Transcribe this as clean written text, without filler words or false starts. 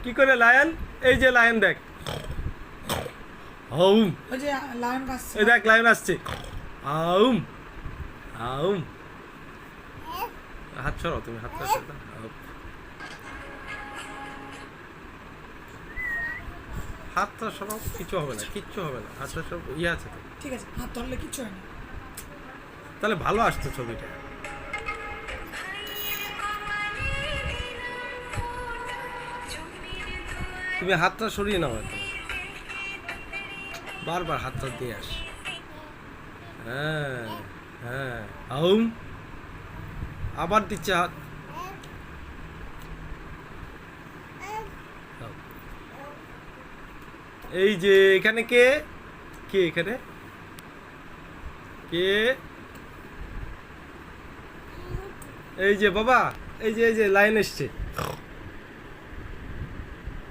কি করে লায়ন? এই যে লায়ন দেখ, আউম। ওই যে লায়ন আসছে। এই দেখ লায়ন আসছে, আউম আউম। হাত সরাও তুমি, হাত সরাও। হাতটা সরাও, কিছু হবে না, কিচ্ছু হবে না, হাতটা সব ইয়ে আছে তো। ঠিক আছে, হাত ধরলে কিচ্ছু হয় না। তাহলে ভালো আসতো ছবিটা। তুমি হাতটা সরিয়ে নাও এখন, বারবার হাতটা দিয়ে আস। হ্যাঁ হ্যাঁ, আউম। আবার দিচ্ছে হাত। এই যে এখানে কে কে এখানে কে? এই যে বাবা, এই যে লাইন এসছে।